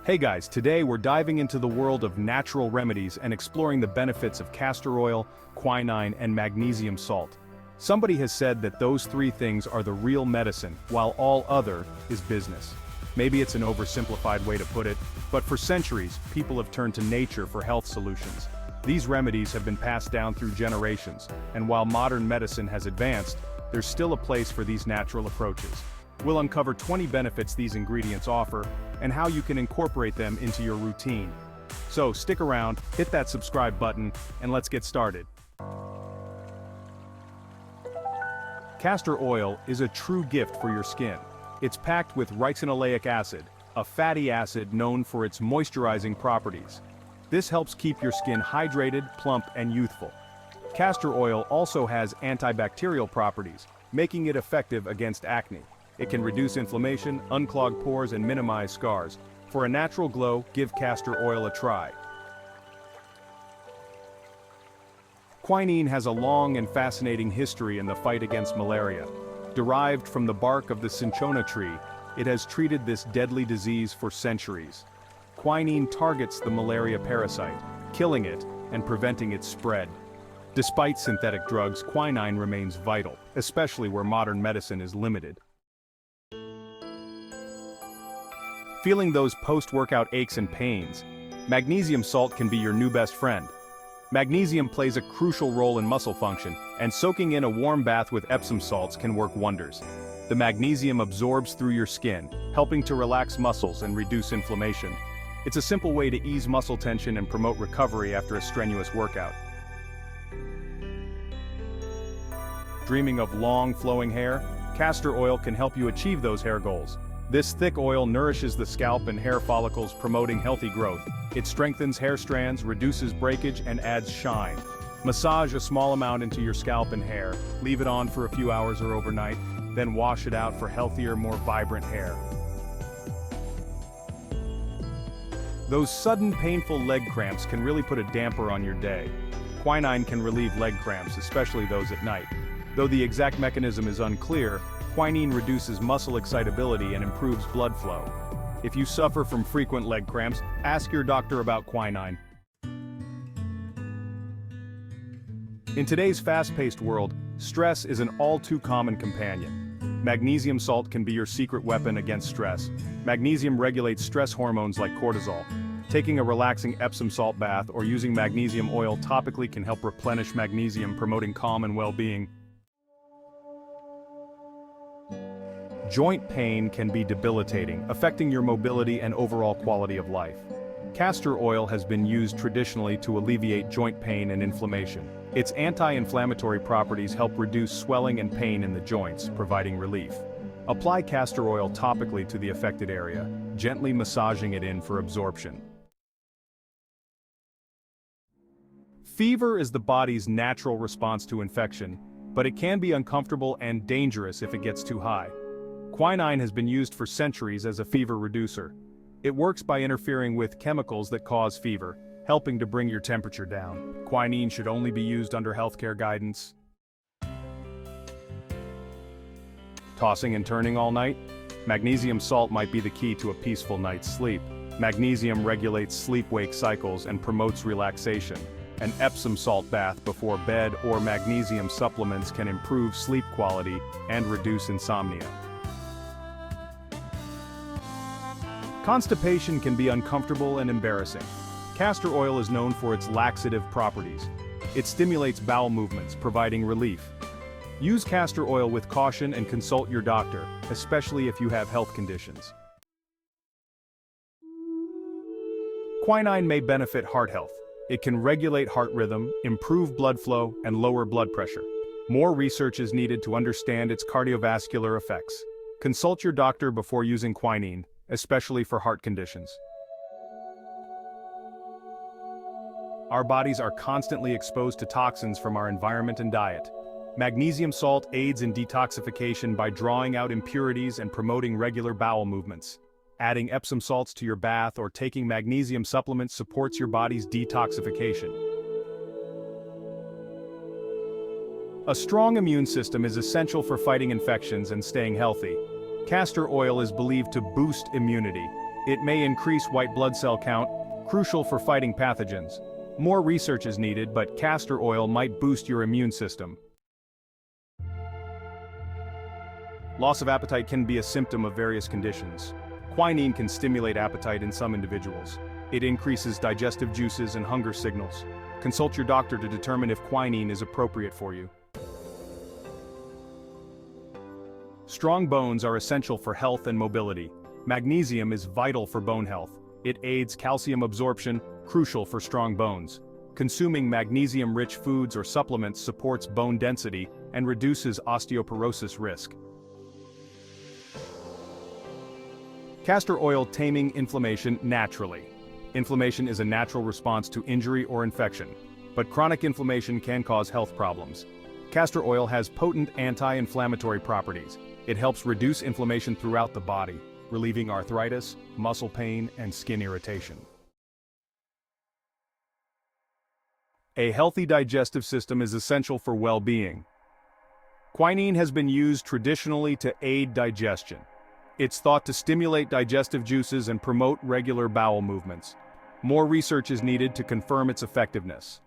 Hey guys, today we're diving into the world of natural remedies and exploring the benefits of castor oil, quinine, and magnesium salt. Somebody has said that those three things are the real medicine, while all other is business. Maybe it's an oversimplified way to put it, but for centuries, people have turned to nature for health solutions. These remedies have been passed down through generations, and while modern medicine has advanced, there's still a place for these natural approaches. We'll uncover 20 benefits these ingredients offer, and how you can incorporate them into your routine. So stick around, hit that subscribe button, and let's get started. Castor oil is a true gift for your skin. It's packed with ricinoleic acid, a fatty acid known for its moisturizing properties. This helps keep your skin hydrated, plump, and youthful. Castor oil also has antibacterial properties, making it effective against acne. It can reduce inflammation, unclog pores, and minimize scars. For a natural glow, give castor oil a try. Quinine has a long and fascinating history in the fight against malaria. Derived from the bark of the cinchona tree, it has treated this deadly disease for centuries. Quinine targets the malaria parasite, killing it and preventing its spread. Despite synthetic drugs, quinine remains vital, especially where modern medicine is limited. Feeling those post-workout aches and pains? Magnesium salt can be your new best friend. Magnesium plays a crucial role in muscle function, and soaking in a warm bath with Epsom salts can work wonders. The magnesium absorbs through your skin, helping to relax muscles and reduce inflammation. It's a simple way to ease muscle tension and promote recovery after a strenuous workout. Dreaming of long, flowing hair? Castor oil can help you achieve those hair goals. This thick oil nourishes the scalp and hair follicles, promoting healthy growth. It strengthens hair strands, reduces breakage, and adds shine. Massage a small amount into your scalp and hair, leave it on for a few hours or overnight, then wash it out for healthier, more vibrant hair. Those sudden painful leg cramps can really put a damper on your day. Quinine can relieve leg cramps, especially those at night. Though the exact mechanism is unclear, quinine reduces muscle excitability and improves blood flow. If you suffer from frequent leg cramps, ask your doctor about quinine. In today's fast-paced world, stress is an all-too-common companion. Magnesium salt can be your secret weapon against stress. Magnesium regulates stress hormones like cortisol. Taking a relaxing Epsom salt bath or using magnesium oil topically can help replenish magnesium, promoting calm and well-being. Joint pain can be debilitating, affecting your mobility and overall quality of life. Castor oil has been used traditionally to alleviate joint pain and inflammation. Its anti-inflammatory properties help reduce swelling and pain in the joints, providing relief. Apply castor oil topically to the affected area, gently massaging it in for absorption. Fever is the body's natural response to infection, but it can be uncomfortable and dangerous if it gets too high. Quinine has been used for centuries as a fever reducer. It works by interfering with chemicals that cause fever, helping to bring your temperature down. Quinine should only be used under healthcare guidance. Tossing and turning all night? Magnesium salt might be the key to a peaceful night's sleep. Magnesium regulates sleep-wake cycles and promotes relaxation. An Epsom salt bath before bed or magnesium supplements can improve sleep quality and reduce insomnia. Constipation can be uncomfortable and embarrassing. Castor oil is known for its laxative properties. It stimulates bowel movements, providing relief. Use castor oil with caution and consult your doctor, especially if you have health conditions. Quinine may benefit heart health. It can regulate heart rhythm, improve blood flow, and lower blood pressure. More research is needed to understand its cardiovascular effects. Consult your doctor before using quinine, especially for heart conditions. Our bodies are constantly exposed to toxins from our environment and diet. Magnesium salt aids in detoxification by drawing out impurities and promoting regular bowel movements. Adding Epsom salts to your bath or taking magnesium supplements supports your body's detoxification. A strong immune system is essential for fighting infections and staying healthy. Castor oil is believed to boost immunity. It may increase white blood cell count, crucial for fighting pathogens. More research is needed, but castor oil might boost your immune system. Loss of appetite can be a symptom of various conditions. Quinine can stimulate appetite in some individuals. It increases digestive juices and hunger signals. Consult your doctor to determine if quinine is appropriate for you. Strong bones are essential for health and mobility. Magnesium is vital for bone health. It aids calcium absorption, crucial for strong bones. Consuming magnesium-rich foods or supplements supports bone density and reduces osteoporosis risk. Castor oil taming inflammation naturally. Inflammation is a natural response to injury or infection, but chronic inflammation can cause health problems. Castor oil has potent anti-inflammatory properties. It helps reduce inflammation throughout the body, relieving arthritis, muscle pain, and skin irritation. A healthy digestive system is essential for well-being. Quinine has been used traditionally to aid digestion. It's thought to stimulate digestive juices and promote regular bowel movements. More research is needed to confirm its effectiveness.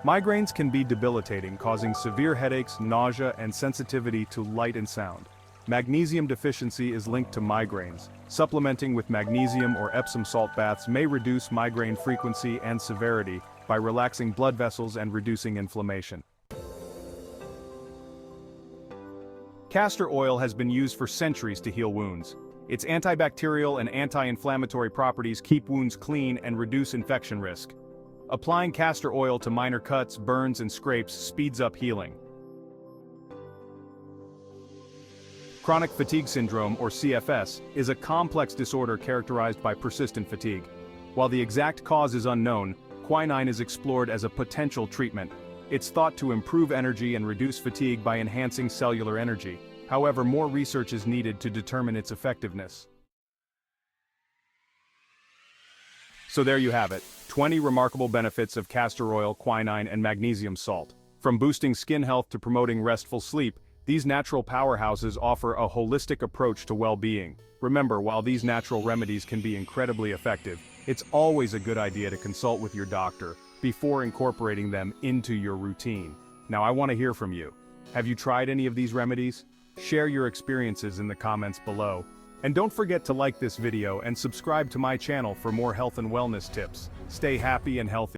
Migraines can be debilitating, causing severe headaches, nausea, and sensitivity to light and sound. Magnesium deficiency is linked to migraines. Supplementing with magnesium or Epsom salt baths may reduce migraine frequency and severity by relaxing blood vessels and reducing inflammation. Castor oil has been used for centuries to heal wounds. Its antibacterial and anti-inflammatory properties keep wounds clean and reduce infection risk. Applying castor oil to minor cuts, burns, and scrapes speeds up healing. Chronic fatigue syndrome, or CFS, is a complex disorder characterized by persistent fatigue. While the exact cause is unknown, quinine is explored as a potential treatment. It's thought to improve energy and reduce fatigue by enhancing cellular energy. However, more research is needed to determine its effectiveness. So there you have it, 20 remarkable benefits of castor oil, quinine, and magnesium salt. From boosting skin health to promoting restful sleep, these natural powerhouses offer a holistic approach to well-being. Remember, while these natural remedies can be incredibly effective, it's always a good idea to consult with your doctor before incorporating them into your routine. Now, I want to hear from you. Have you tried any of these remedies? Share your experiences in the comments below. And don't forget to like this video and subscribe to my channel for more health and wellness tips. Stay happy and healthy.